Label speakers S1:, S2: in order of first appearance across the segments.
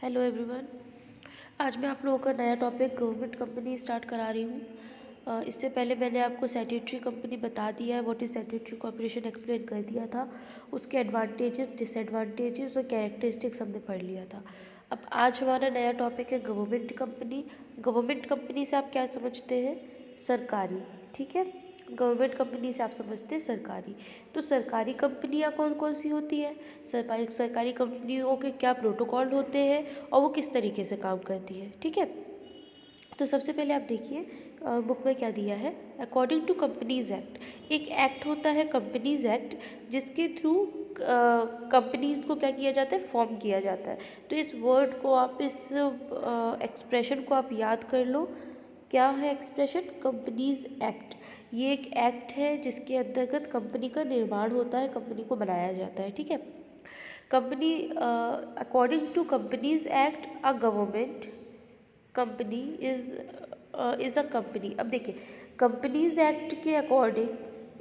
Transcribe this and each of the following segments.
S1: Hello everyone. आज मैं आप लोगों का नया टॉपिक गवर्नमेंट कंपनी स्टार्ट करा रही हूँ। इससे पहले मैंने आपको स्टैट्यूटरी कंपनी बता दिया है, what is statutory corporation explain कर दिया था। उसके एडवांटेजेस, डिसएडवांटेजेस और कैरेक्टरिस्टिक्स हमने पढ़ लिया था। अब आज हमारा नया टॉपिक है गवर्नमेंट कंपनी। गवर्नमेंट कंपनी से आप क्या समझते हैं? सरकारी, ठीक है। गवर्नमेंट कंपनी से आप समझते हैं सरकारी। तो सरकारी कंपनियां कौन कौन सी होती है? सरकारी कंपनियों के क्या प्रोटोकॉल होते हैं और वो किस तरीके से काम करती है, ठीक है। तो सबसे पहले आप देखिए बुक में क्या दिया है। अकॉर्डिंग टू कंपनीज एक्ट, एक एक्ट होता है कंपनीज एक्ट, जिसके थ्रू कंपनीज को क्या किया जाता है, फॉर्म किया जाता है। तो इस वर्ड को आप, इस एक्सप्रेशन को आप याद कर लो। क्या है एक्सप्रेशन? Companies act. ये एक एक्ट है जिसके अंतर्गत कंपनी का निर्माण होता है, कंपनी को बनाया जाता है, ठीक है। Company, according to companies act, a government company is a company. अब देखिए, कंपनीज एक्ट के अकॉर्डिंग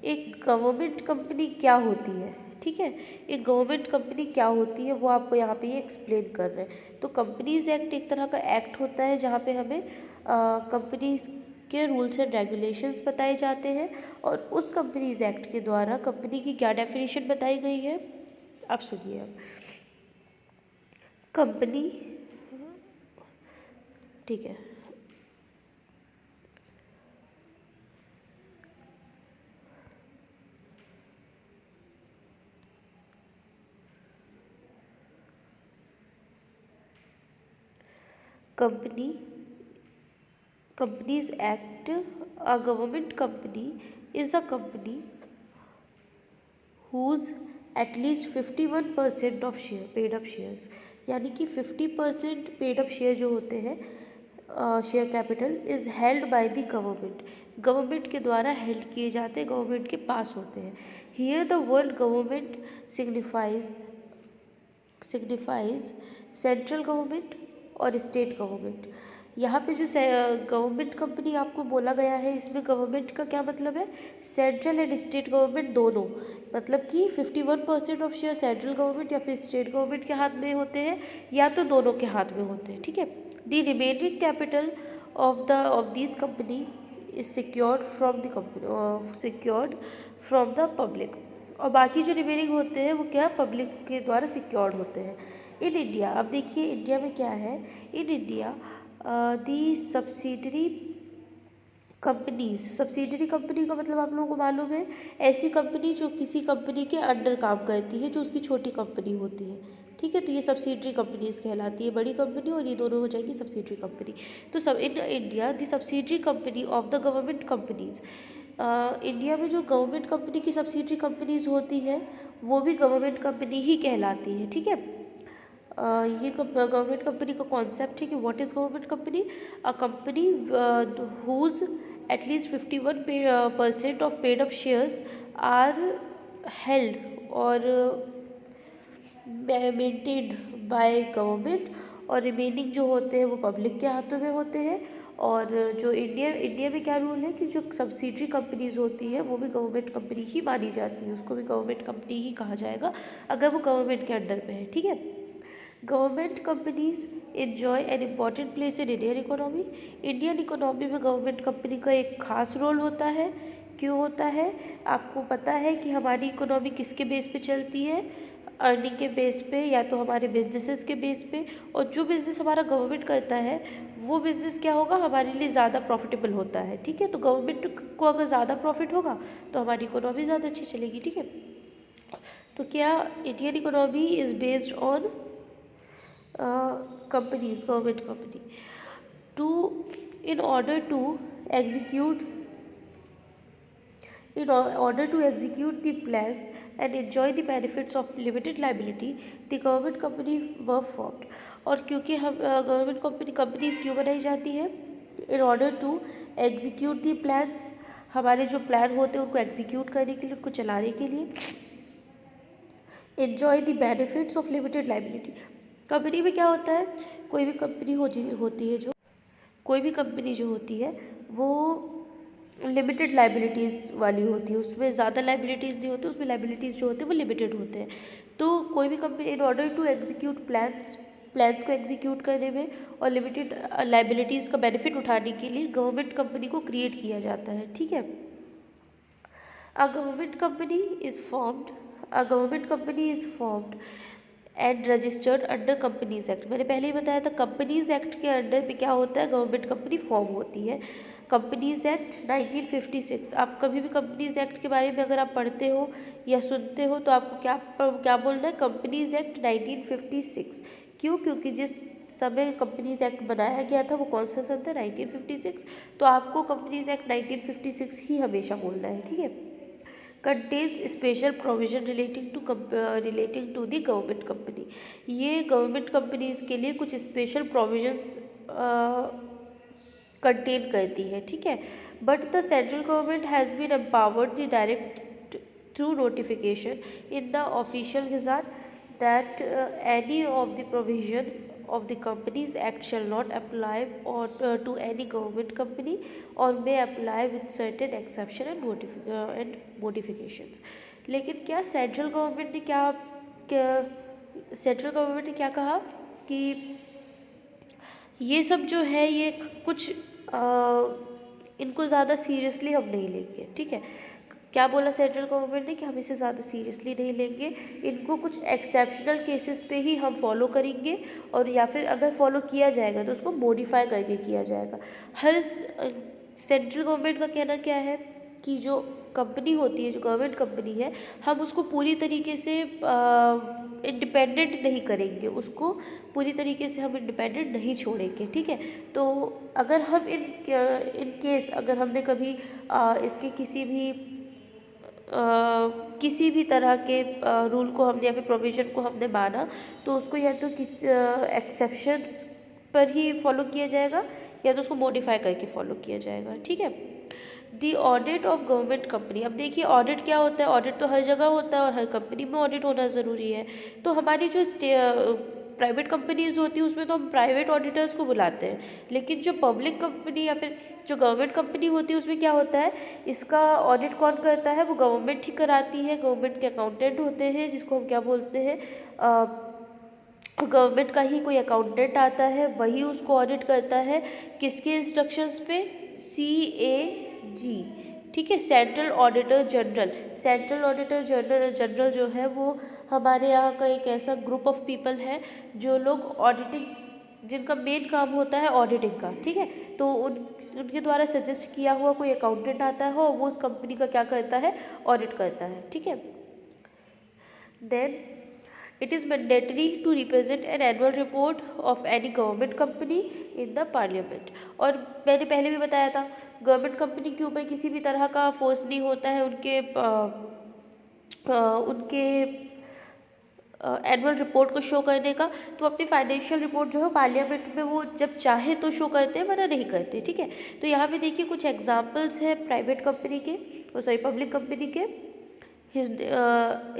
S1: एक गवर्नमेंट कंपनी क्या होती है, ठीक है। एक गवर्नमेंट कंपनी क्या होती है वो आपको यहाँ पे ये एक्सप्लेन कर रहे हैं। तो कंपनीज एक्ट एक तरह का एक्ट होता है जहाँ पे हमें कंपनीज के रूल्स एंड रेगुलेशंस बताए जाते हैं, और उस कंपनीज एक्ट के द्वारा कंपनी की क्या डेफिनेशन बताई गई है, आप सुनिए। अब कंपनी, ठीक है, Companies Act, a government company is a company whose at least 51% of share paid up shares, यानी कि 50% पेड अप शेयर जो होते हैं, share capital is held by the government. Government के द्वारा हेल्ड किए जाते हैं, गवर्नमेंट के पास होते हैं। Here the word government signifies central government और स्टेट गवर्नमेंट। यहाँ पे जो गवर्नमेंट कंपनी आपको बोला गया है, इसमें गवर्नमेंट का क्या मतलब है? सेंट्रल एंड स्टेट गवर्नमेंट दोनों। मतलब कि 51% ऑफ शेयर सेंट्रल गवर्नमेंट या फिर स्टेट गवर्नमेंट के हाथ में होते हैं, या तो दोनों के हाथ में होते हैं, ठीक है। The remaining capital of this company is secured from the public. और बाकी जो रिमेनिंग होते हैं वो क्या, पब्लिक के द्वारा सिक्योर्ड होते हैं। इन इंडिया, अब देखिए इंडिया में क्या है। In India the subsidiary company का मतलब आप लोगों को मालूम है, ऐसी कंपनी जो किसी कंपनी के अंडर काम करती है, जो उसकी छोटी कंपनी होती है, ठीक है। तो ये सब्सिडरी कंपनीज कहलाती है, बड़ी कंपनी और ये दोनों हो जाएगी सब्सिडरी कंपनी। तो सब in India the subsidiary company of the government companies, India में जो गवर्नमेंट कंपनी की सब्सिडरी कंपनीज होती है वो भी गवर्नमेंट कंपनी ही कहलाती है, ठीक है। ये गवर्नमेंट कंपनी का कॉन्सेप्ट है कि what is government company? A company whose at least 51% of paid up shares are held और मेंटेन्ड बाय गवर्नमेंट, और रिमेनिंग जो होते हैं वो पब्लिक के हाथों में होते हैं। और जो इंडिया में क्या रूल है कि जो सब्सिडरी कंपनीज होती है वो भी गवर्नमेंट कंपनी ही मानी जाती है, उसको भी गवर्नमेंट कंपनी ही कहा जाएगा अगर वो गवर्नमेंट के अंडर में है, ठीक है। Government companies enjoy an important place in Indian economy. Indian economy में गवर्नमेंट कंपनी का एक खास रोल होता है। क्यों होता है? आपको पता है कि हमारी इकोनॉमी किसके बेस पे चलती है? अर्निंग के बेस पे, या तो हमारे बिजनेसेस के बेस पे। और जो बिज़नेस हमारा गवर्नमेंट करता है वो बिज़नेस क्या होगा, हमारे लिए ज़्यादा प्रॉफिटेबल होता है, ठीक है। तो गवर्नमेंट को अगर ज़्यादा प्रॉफिट होगा तो हमारी इकोनॉमी ज़्यादा अच्छी चलेगी, ठीक है। तो क्या Indian economy is based on companies, government company. In order to execute the plans and enjoy the benefits of limited liability, the government company were formed. और क्योंकि हम गवर्नमेंट कंपनीज क्यों बनाई जाती है? In order to execute the plans, हमारे जो plan होते हैं उनको एग्जीक्यूट करने के लिए, उनको चलाने के लिए। Enjoy the benefits of limited liability, company में क्या होता है, कोई भी कंपनी होती है जो कोई भी कंपनी जो होती है वो लिमिटेड लाइबिलिटीज़ वाली होती है, उसमें ज़्यादा लाइबिलिटीज़ नहीं होती, उसमें लाइबिलिटीज़ जो होते हैं वो लिमिटेड होते हैं। तो कोई भी company in order to execute plans plans को एग्जीक्यूट करने में और लिमिटेड लाइबिलिटीज़ का बेनिफिट उठाने के लिए गवर्नमेंट कंपनी को क्रिएट किया जाता है। ठीक है। A government company is formed. A government company is formed and registered under companies act. मैंने पहले ही बताया था कंपनीज एक्ट के अंडर में क्या होता है, गवर्नमेंट कंपनी फॉर्म होती है। Companies act 1956। आप कभी भी कंपनीज एक्ट के बारे में अगर आप पढ़ते हो या सुनते हो तो आपको क्या बोलना है, कंपनीज एक्ट 1956। क्यों? क्योंकि जिस समय कंपनीज एक्ट बनाया गया था वो कौन सा सन था, 1956। तो आपको कंपनीज एक्ट 1956 ही हमेशा बोलना है। ठीक है। Contains special provision relating to the government company. ये गवर्नमेंट कंपनीज के लिए कुछ स्पेशल प्रोविजंस कंटेन करती है। ठीक है। But the central government has been empowered the direct through notification in the official gazette that any of the provision of the Companies Act shall not apply to any government company or may apply with certain exception and modifications। लेकिन क्या central government ने central government ने क्या कहा कि ये सब जो है ये कुछ इनको ज़्यादा सीरियसली हम नहीं लेंगे। ठीक है। क्या बोला सेंट्रल गवर्नमेंट ने कि हम इसे ज़्यादा सीरियसली नहीं लेंगे, इनको कुछ एक्सेप्शनल केसेस पे ही हम फॉलो करेंगे और या फिर अगर फॉलो किया जाएगा तो उसको मॉडिफाई करके किया जाएगा। हर सेंट्रल गवर्नमेंट का कहना क्या है कि जो कंपनी होती है, जो गवर्नमेंट कंपनी है, हम उसको पूरी तरीके से इंडिपेंडेंट नहीं करेंगे, उसको पूरी तरीके से हम इंडिपेंडेंट नहीं छोड़ेंगे। ठीक है। तो अगर हम इन केस अगर हमने कभी इसके किसी भी तरह के रूल को हमने या फिर प्रोविज़न को हमने माना तो उसको या तो किस एक्सेप्शंस पर ही फॉलो किया जाएगा या तो उसको मॉडिफाई करके फॉलो किया जाएगा। ठीक है। The audit of government company. अब देखिए ऑडिट क्या होता है, ऑडिट तो हर जगह होता है और हर कंपनी में ऑडिट होना ज़रूरी है। तो हमारी जो प्राइवेट कंपनीज होती है उसमें तो हम प्राइवेट ऑडिटर्स को बुलाते हैं, लेकिन जो पब्लिक कंपनी या फिर जो गवर्नमेंट कंपनी होती है उसमें क्या होता है, इसका ऑडिट कौन करता है, वो गवर्नमेंट ही कराती है। गवर्नमेंट के अकाउंटेंट होते हैं जिसको हम क्या बोलते हैं, गवर्नमेंट का ही कोई अकाउंटेंट आता है, वही उसको ऑडिट करता है। किसके इंस्ट्रक्शंस पे, CAG। ठीक है। Central auditor general. Central auditor general जो है वो हमारे यहाँ का एक ऐसा ग्रुप ऑफ पीपल है जो लोग ऑडिटिंग, जिनका मेन काम होता है ऑडिटिंग का। ठीक है। तो उनके द्वारा सजेस्ट किया हुआ कोई अकाउंटेंट आता है और वो उस कंपनी का क्या करता है, ऑडिट करता है। ठीक है। Then it is mandatory to represent an annual report of any government company in the parliament। और मैंने पहले भी बताया था गवर्नमेंट कंपनी के ऊपर किसी भी तरह का फोर्स नहीं होता है उनके एनुअल रिपोर्ट को शो करने का। तो अपनी फाइनेंशियल रिपोर्ट जो है पार्लियामेंट में वो जब चाहे तो शो करते हैं, वरना नहीं करते। ठीक है। तो यहाँ पे देखिए कुछ एग्जाम्पल्स हैं प्राइवेट कंपनी के, पब्लिक कंपनी के।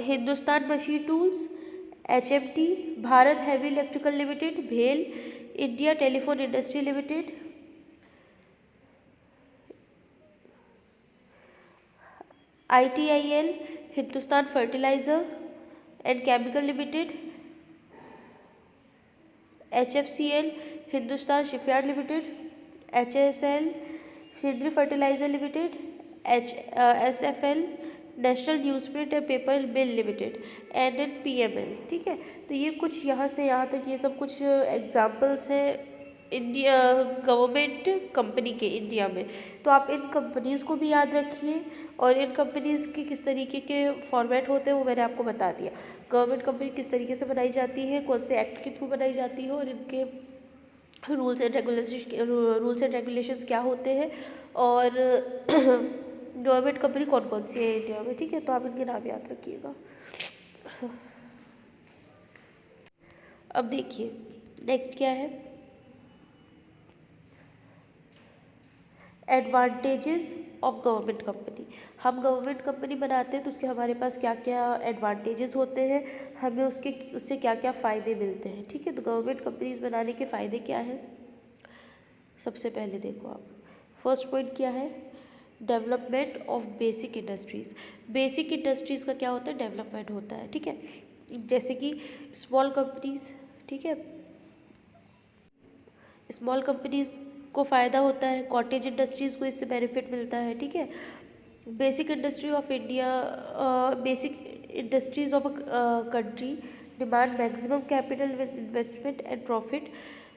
S1: Hindustan machine tools, HMT, Bharat heavy electrical limited, भेल, India telephone industry limited, ITIL, Hindustan fertiliser and chemical limited, HFCL, Hindustan shipyard limited, HSL, Sindri fertiliser limited, SFL, national newsprint and paper mill limited, NNPML। ठीक है। तो ये कुछ यहाँ से यहाँ तक ये सब कुछ एग्जाम्पल्स हैं इंडिया गवर्नमेंट कंपनी के इंडिया में। तो आप इन कंपनीज़ को भी याद रखिए और इन कंपनीज़ के किस तरीके के फॉर्मेट होते हैं वो मैंने आपको बता दिया। गवर्नमेंट कंपनी किस तरीके से बनाई जाती है, कौन से एक्ट के थ्रू बनाई जाती है और इनके रूल्स एंड रेगुलेशंस क्या होते हैं और गवर्नमेंट कंपनी कौन कौन सी है इंडिया में। ठीक है। तो आप इनके नाम याद रखिएगा। अब देखिए नेक्स्ट क्या है, एडवांटेजेस ऑफ गवर्नमेंट कंपनी। हम गवर्नमेंट कंपनी बनाते हैं तो उसके हमारे पास क्या क्या एडवांटेजेस होते हैं, हमें उससे क्या क्या फ़ायदे मिलते हैं। ठीक है। तो गवर्नमेंट कंपनीज बनाने के फ़ायदे क्या हैं, सबसे पहले देखो आप, फर्स्ट पॉइंट क्या है, development of basic industries. Basic industries का क्या होता है, डेवलपमेंट होता है। ठीक है। जैसे कि स्मॉल कंपनीज़, ठीक है, स्मॉल कंपनीज़ को फ़ायदा होता है, कॉटेज इंडस्ट्रीज़ को इससे बेनिफिट मिलता है, ठीक है। Basic industry of India, basic industries of country demand maximum capital with investment and profit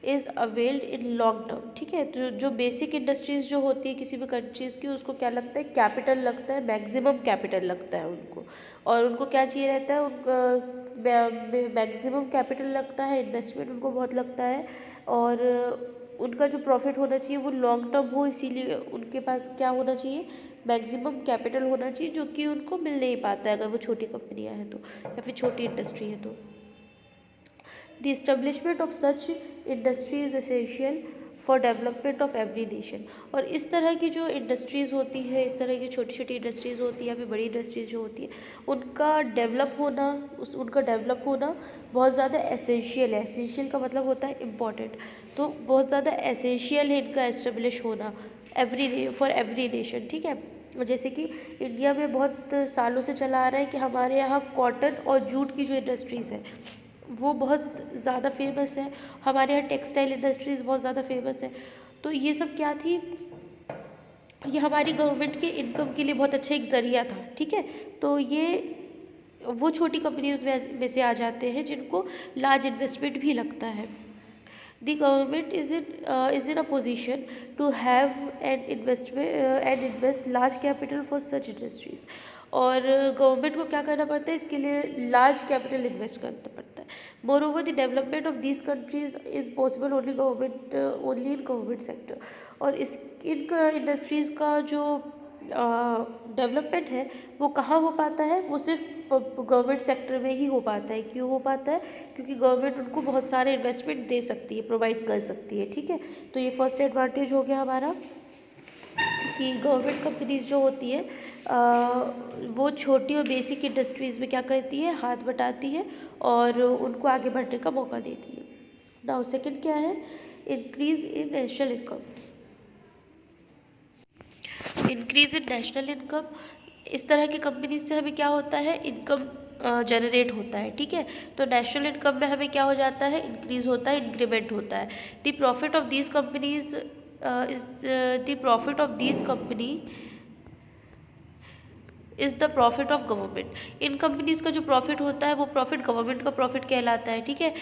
S1: is availed in long term, ठीक है। जो बेसिक इंडस्ट्रीज़ जो होती है किसी भी कंट्रीज़ की, उसको क्या लगता है, कैपिटल लगता है, मैक्सिमम कैपिटल लगता है उनको, और उनको क्या चाहिए रहता है, उनका मैक्सिमम कैपिटल लगता है, इन्वेस्टमेंट उनको बहुत लगता है, और उनका जो प्रॉफिट होना चाहिए वो लॉन्ग टर्म हो, इसीलिए उनके पास क्या होना चाहिए, मैक्सिमम कैपिटल होना चाहिए, जो कि उनको मिल नहीं पाता है अगर वो छोटी कंपनियां हैं तो, या फिर छोटी इंडस्ट्री है तो। The establishment of such industry is essential for development of every nation. और इस तरह की जो इंडस्ट्रीज़ होती है, इस तरह की छोटी छोटी इंडस्ट्रीज़ होती है या फिर बड़ी इंडस्ट्रीज जो होती है, उनका डेवलप होना बहुत ज़्यादा एसेंशियल है। एसेंशियल का मतलब होता है इम्पॉर्टेंट, तो बहुत ज़्यादा एसेंशियल है इनका एस्टेब्लिश होना फॉर एवरी नेशन, ठीक है। जैसे कि इंडिया में बहुत सालों से चला आ रहा है कि हमारे यहाँ कॉटन और जूट की जो इंडस्ट्रीज़ है वो बहुत ज़्यादा फेमस है, हमारे यहाँ टेक्सटाइल इंडस्ट्रीज़ बहुत ज़्यादा फेमस है। तो ये सब क्या थी, ये हमारी गवर्नमेंट के इनकम के लिए बहुत अच्छा एक ज़रिया था, ठीक है। तो ये वो छोटी कंपनीज में से आ जाते हैं जिनको लार्ज इन्वेस्टमेंट भी लगता है। The government is in a position to have and invest large capital for such industries। और गवर्नमेंट को क्या करना पड़ता है, इसके लिए लार्ज कैपिटल इन्वेस्ट करना पड़ता है। More over the development of these countries is possible only in government sector. और इन इंडस्ट्रीज़ का जो डेवलपमेंट है वो कहाँ हो पाता है, वो सिर्फ गवर्नमेंट सेक्टर में ही हो पाता है। क्यों हो पाता है, क्योंकि गवर्नमेंट उनको बहुत सारे इन्वेस्टमेंट दे सकती है, प्रोवाइड कर सकती है, ठीक है। तो ये फर्स्ट एडवांटेज हो गया हमारा कि गवर्नमेंट कंपनीज जो होती है वो छोटी और बेसिक इंडस्ट्रीज़ में क्या करती है, हाथ बटाती है और उनको आगे बढ़ने का मौका देती है। नाउ सेकंड क्या है, increase in national income. Increase in national income, इस तरह की कंपनी से हमें क्या होता है, इनकम जनरेट होता है, ठीक है। तो नेशनल इनकम में हमें क्या हो जाता है, इंक्रीज होता है, इंक्रीमेंट होता है। The profit of these companies the profit of these company is the profit of government. In companies का जो प्रॉफिट होता है वो प्रॉफिट गवर्नमेंट का प्रॉफिट कहलाता है, ठीक है।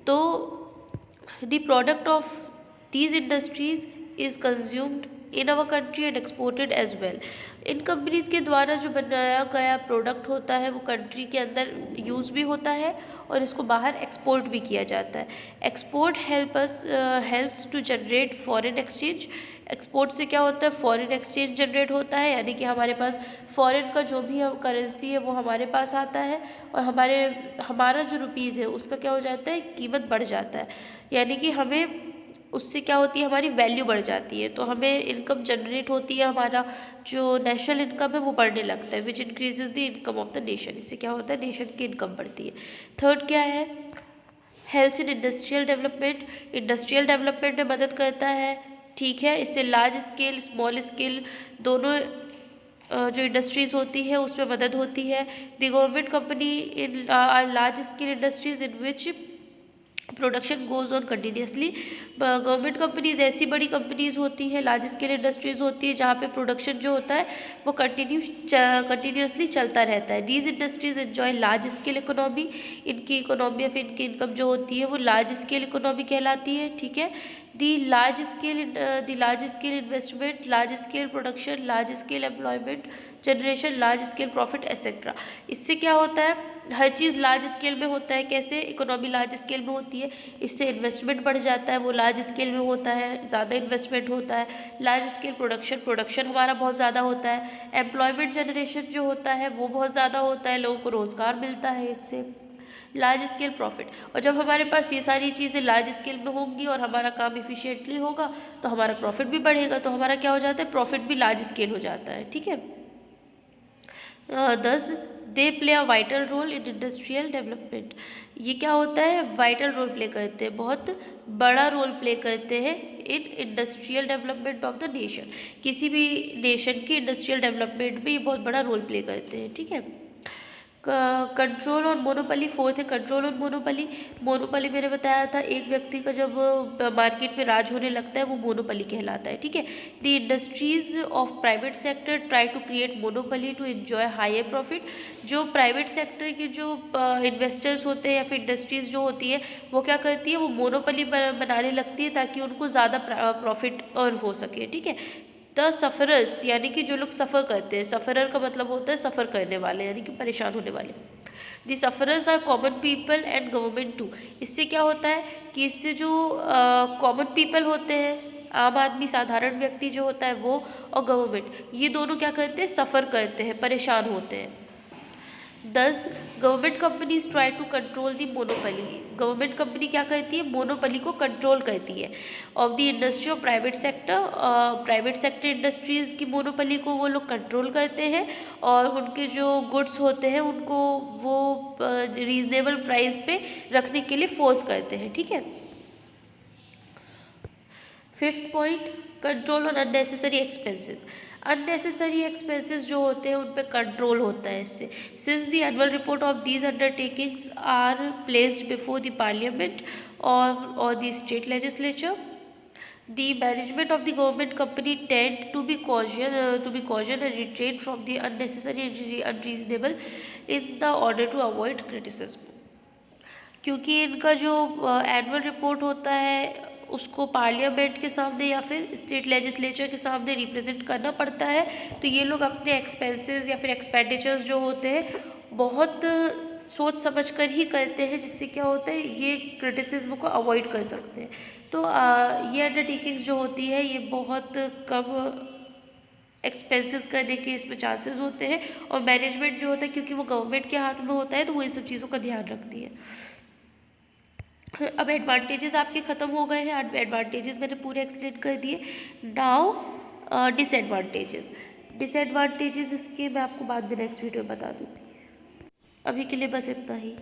S1: तो the product of these industries is consumed in our country and exported as well. इन कंपनीज़ के द्वारा जो बनाया गया प्रोडक्ट होता है वो कंट्री के अंदर यूज़ भी होता है और इसको बाहर एक्सपोर्ट भी किया जाता है। Export helps to generate foreign exchange. Export से क्या होता है, फॉरेन एक्सचेंज जनरेट होता है, यानी कि हमारे पास फॉरेन का जो भी करेंसी है वो हमारे पास आता है और हमारा जो रुपीज़ है उसका क्या हो जाता है, कीमत बढ़ जाता है, यानी कि हमें उससे क्या होती है, हमारी वैल्यू बढ़ जाती है, तो हमें इनकम जनरेट होती है, हमारा जो नेशनल इनकम है वो बढ़ने लगता है, विच increases the income of the nation. इससे क्या होता है, नेशन की इनकम बढ़ती है। थर्ड क्या है, हेल्थ इन इंडस्ट्रियल डेवलपमेंट। इंडस्ट्रियल डेवलपमेंट में मदद करता है, ठीक है। इससे लार्ज स्केल स्मॉल स्केल दोनों जो इंडस्ट्रीज़ होती है उसमें मदद होती है। The government company in large scale industries in which production goes on continuously. Government companies ऐसी बड़ी कंपनीज होती है, लार्ज स्केल इंडस्ट्रीज होती है जहाँ पे प्रोडक्शन जो होता है वो कंटिन्यूसली चलता रहता है। These industries enjoy large scale economy. इनकी इकोनॉमी या फिर इनकी इनकम जो होती है वो लार्ज स्केल इकोनॉमी कहलाती है, ठीक है। The large scale investment, large scale production, large scale employment generation, large scale profit etcetera. इससे क्या होता है, हर चीज़ लार्ज स्केल में होता है। कैसे, इकोनॉमी लार्ज स्केल में होती है, इससे इन्वेस्टमेंट बढ़ जाता है, वो लार्ज स्केल में होता है, ज़्यादा इन्वेस्टमेंट होता है। लार्ज स्केल प्रोडक्शन हमारा बहुत ज़्यादा होता है। एम्प्लॉयमेंट जनरेशन जो होता है वो बहुत ज़्यादा होता है, लोगों को रोज़गार मिलता है इससे। लार्ज स्केल प्रॉफिट, और जब हमारे पास ये सारी चीज़ें लार्ज स्केल में होंगी और हमारा काम इफिशिएंटली होगा तो हमारा प्रॉफिट भी बढ़ेगा, तो हमारा क्या हो जाता है, प्रॉफिट भी लार्ज स्केल हो जाता है, ठीक है। Thus they play a vital role in industrial development. ये क्या होता है, वाइटल रोल प्ले करते हैं, बहुत बड़ा रोल प्ले करते हैं इन industrial development of the nation. किसी भी नेशन की इंडस्ट्रियल डेवलपमेंट में ये बहुत बड़ा रोल प्ले करते हैं, ठीक है। कंट्रोल ऑन मोनोपली, फोर्थ है कंट्रोल ऑन मोनोपली। मोनोपली मैंने बताया था एक व्यक्ति का जब मार्केट में राज होने लगता है वो मोनोपली कहलाता है, ठीक है। The industries of private sector try to create monopoly to enjoy higher profit. जो प्राइवेट सेक्टर के जो इन्वेस्टर्स होते हैं या फिर इंडस्ट्रीज जो होती है वो क्या करती है, वो मोनोपली बनाने लगती है ताकि उनको ज़्यादा प्रॉफिट अर्न हो सके, ठीक है। द सफ़रर्स यानी कि जो लोग सफ़र करते हैं, सफ़रर का मतलब होता है सफ़र करने वाले यानी कि परेशान होने वाले। The sufferers are common people and government too. इससे क्या होता है कि इससे जो कॉमन पीपल होते हैं, आम आदमी साधारण व्यक्ति जो होता है वो, और गवर्नमेंट, ये दोनों क्या करते हैं, सफ़र करते हैं, परेशान होते हैं। Thus government companies try to control the monopoly. Government company क्या करती है, मोनोपली को कंट्रोल करती है of the industry of private sector. Private sector industries की मोनोपली को वो लोग कंट्रोल करते हैं और उनके जो गुड्स होते हैं उनको वो रीजनेबल प्राइस पे रखने के लिए फोर्स करते हैं, ठीक है। Fifth point, control on unnecessary expenses. Unnecessary expenses जो होते हैं उन पे कंट्रोल होता है इससे। Since the annual report of these undertakings are placed before the parliament और the state legislature, the management of the government company tend to be cautious and refrain from the unnecessary and unreasonable in the order to avoid criticism। क्योंकि इनका जो annual report होता है उसको parliament के सामने या फिर स्टेट लेजिस्लेचर के सामने रिप्रेजेंट करना पड़ता है, तो ये लोग अपने एक्सपेंसेस या फिर एक्सपेंडिचर्स जो होते हैं बहुत सोच समझ कर ही करते हैं, जिससे क्या होता है ये क्रिटिसिज्म को अवॉइड कर सकते हैं। तो ये अंडरटेकिंग्स जो होती है ये बहुत कम एक्सपेंसेस करने के इसमें चांसेस होते हैं, और मैनेजमेंट जो होता है क्योंकि वो गवर्नमेंट के हाथ में होता है तो वो इन सब चीज़ों का ध्यान रखती है। अब एडवांटेजेस आपके ख़त्म हो गए हैं, एडवांटेजेस मैंने पूरे एक्सप्लेन कर दिए। नाउ डिसएडवांटेजेस इसके मैं आपको बाद में नेक्स्ट वीडियो में बता दूँगी। अभी के लिए बस इतना ही।